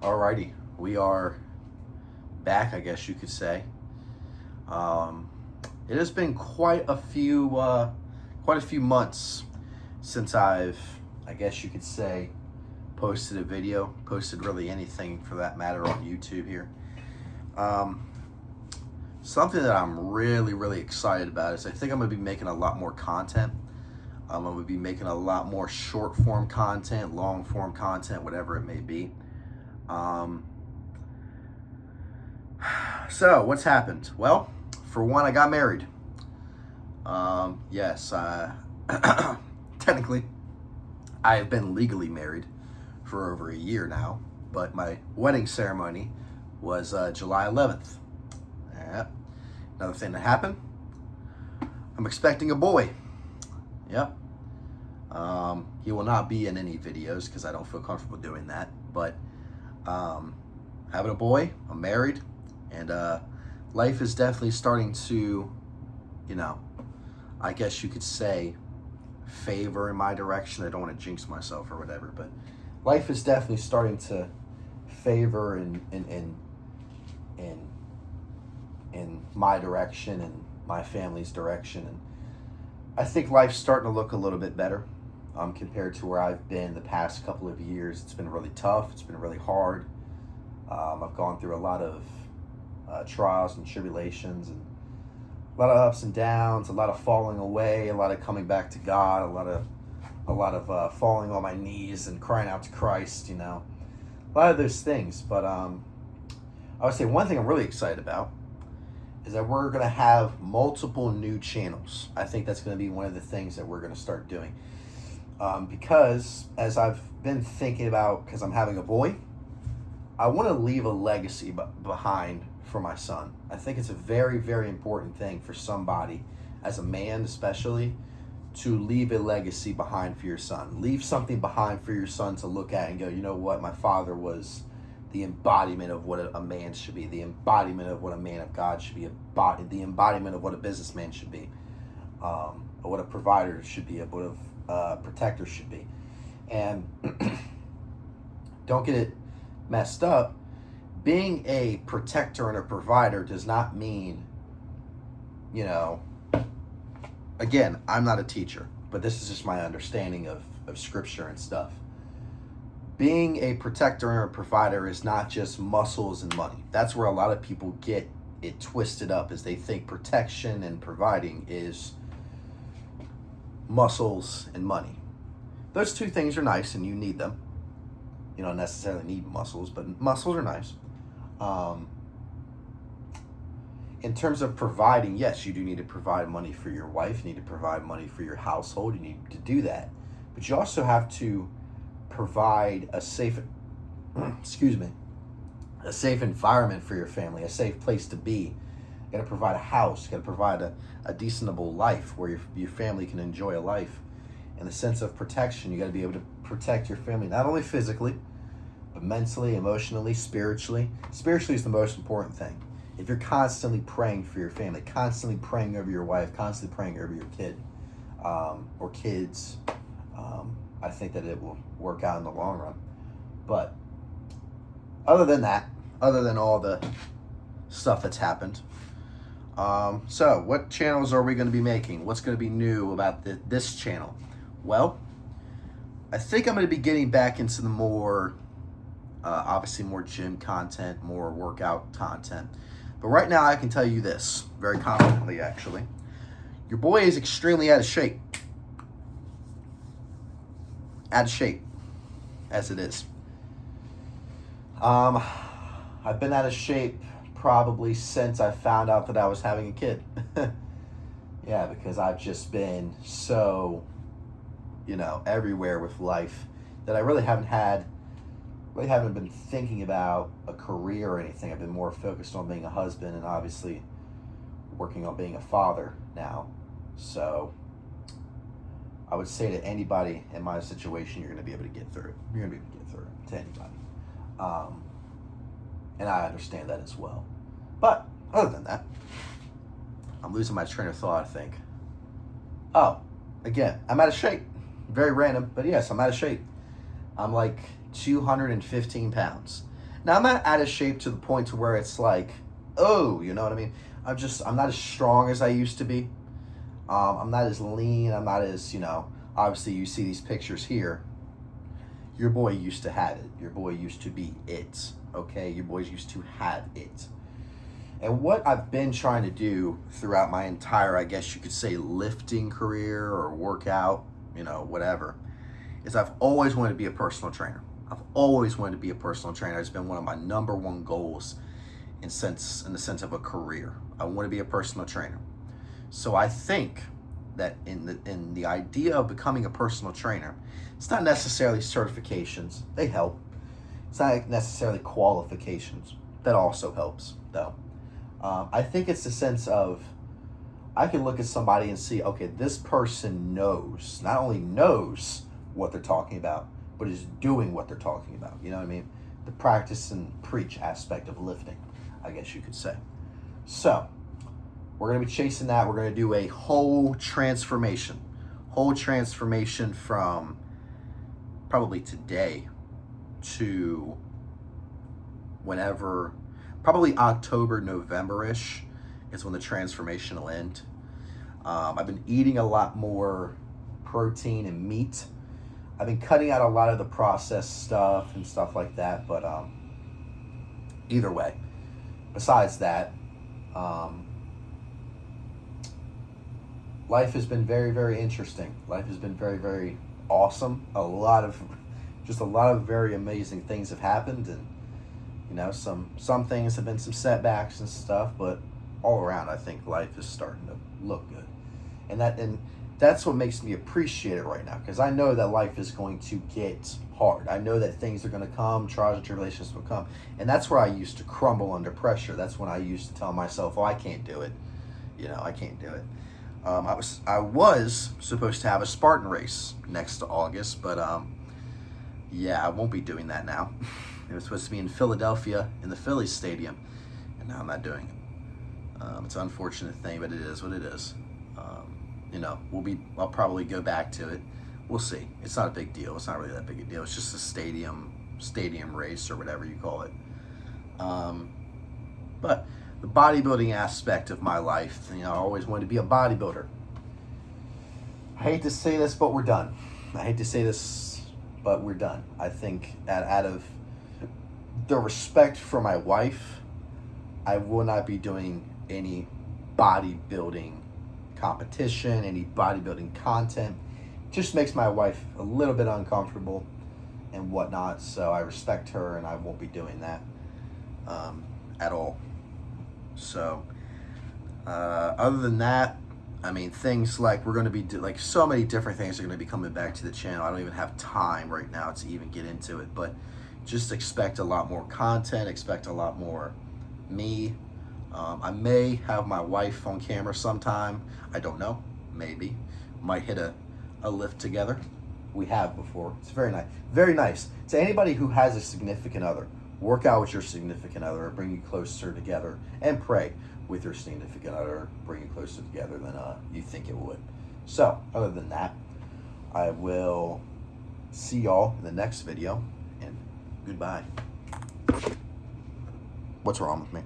Alrighty, we are back, I guess you could say. Um, it has been quite a few months since I guess you could say, posted a video, posted really anything for that matter on YouTube here. Um, Something that I'm really excited about is I think I'm going to be making a lot more content. I'm going to be making a lot more short form content, long form content, whatever it may be. Um, So, what's happened? Well, for one, I got married. Yes, technically, I have been legally married for over a year now, but my wedding ceremony was July 11th. Yeah. Another thing that happened, I'm expecting a boy. Yep. He will not be in any videos because I don't feel comfortable doing that, but having a boy, I'm married, and life is definitely starting to, you know, I guess you could say, favor in my direction. I don't want to jinx myself or whatever, but life is definitely starting to favor in my direction and my family's direction, and I think life's starting to look a little bit better compared to where I've been the past couple of years. It's been really tough. It's been really hard. I've gone through a lot of trials and tribulations, and a lot of ups and downs, a lot of falling away, a lot of coming back to God, a lot of falling on my knees and crying out to Christ. You know, a lot of those things. But I would say one thing I'm really excited about is that we're going to have multiple new channels. I think that's going to be one of the things that we're going to start doing. Because as I've been thinking about, because I'm having a boy, I want to leave a legacy behind for my son. I think it's a very important thing for somebody, as a man especially, to leave a legacy behind for your son. Leave something behind for your son to look at and go, you know what, my father was the embodiment of what a man should be, the embodiment of what a man of God should be, the embodiment of what a businessman should be, or what a provider should be, what a protector should be. And don't get it messed up. Being a protector and a provider does not mean, you know, again, I'm not a teacher, but this is just my understanding of scripture and stuff. Being a protector and a provider is not just muscles and money. That's where a lot of people get it twisted up, is they think protection and providing is muscles and money. Those two things are nice and you need them. You don't necessarily need muscles, but muscles are nice. In terms of providing, yes, you do need to provide money for your wife. You need to provide money for your household. You need to do that. But you also have to provide a safe, a safe environment for your family, a safe place to be. You got to provide a house. You got to provide a decentable life where your family can enjoy a life. In the sense of protection, you got to be able to protect your family, not only physically, but mentally, emotionally, spiritually. Spiritually is the most important thing. If you're constantly praying for your family, constantly praying over your wife, constantly praying over your kid or kids, I think that it will work out in the long run. But other than that, other than all the stuff that's happened, so what channels are we going to be making? What's going to be new about this channel? Well, I think I'm going to be getting back into the more, obviously more gym content, more workout content. But right now I can tell you this, very confidently actually. Your boy is extremely out of shape. Out of shape, as it is. I've been out of shape probably since I found out that I was having a kid. Yeah, because I've just been so, everywhere with life that I really haven't been thinking about a career or anything. I've been more focused on being a husband and obviously working on being a father now. So I would say to anybody in my situation, you're going to be able to get through it. You're going to be able to get through it to anybody. And I understand that as well. But other than that, I'm losing my train of thought, I think. Oh, again, I'm out of shape. Very random, but yes, I'm out of shape. I'm like 215 pounds. Now I'm not out of shape to the point to where it's like, oh, you know what I mean? I'm not as strong as I used to be. I'm not as lean. I'm not as, obviously you see these pictures here. Your boy used to have it. Your boy used to be it. Okay? Your boys used to have it. And what I've been trying to do throughout my entire, I guess you could say, lifting career or workout, whatever, is I've always wanted to be a personal trainer. I've always wanted to be a personal trainer. It's been one of my number one goals in the sense of a career. I want to be a personal trainer. So I think that in the idea of becoming a personal trainer, it's not necessarily certifications. They help. It's not necessarily qualifications. That also helps, though. I think it's the sense of I can look at somebody and see, okay, this person not only knows what they're talking about, but is doing what they're talking about. You know what I mean? The practice and preach aspect of lifting, I guess you could say. So, we're going to be chasing that. We're going to do a whole transformation from probably today to whenever, probably October, November-ish is when the transformation will end. I've been eating a lot more protein and meat. I've been cutting out a lot of the processed stuff and stuff like that, but either way, besides that, life has been very, very interesting. Life has been very, very awesome. A lot of very amazing things have happened, and some things have been some setbacks and stuff, but all around, I think life is starting to look good, and that's what makes me appreciate it right now, because I know that life is going to get hard. I know that things are going to come, trials and tribulations will come, and that's where I used to crumble under pressure. That's when I used to tell myself, "Oh, I can't do it. I can't do it." I was supposed to have a Spartan race next to August, but I won't be doing that now. It was supposed to be in Philadelphia in the Phillies stadium, and now I'm not doing it. It's an unfortunate thing, but it is what it is. I'll probably go back to it. We'll see. It's not a big deal. It's not really that big a deal. It's just a stadium race or whatever you call it. But the bodybuilding aspect of my life, I always wanted to be a bodybuilder. I hate to say this, but we're done. I think out of the respect for my wife, I will not be doing any bodybuilding competition, any bodybuilding content. Just makes my wife a little bit uncomfortable and whatnot, so I respect her and I won't be doing that at all. So other than that, things like we're going to be so many different things are going to be coming back to the channel. I don't even have time right now to even get into it, but just expect a lot more content, expect a lot more me. I may have my wife on camera sometime. I don't know. Maybe. Might hit a lift together. We have before. It's very nice. Very nice. To anybody who has a significant other, work out with your significant other, bring you closer together, and pray with your significant other, bring you closer together than you think it would. So, other than that, I will see y'all in the next video, and goodbye. What's wrong with me?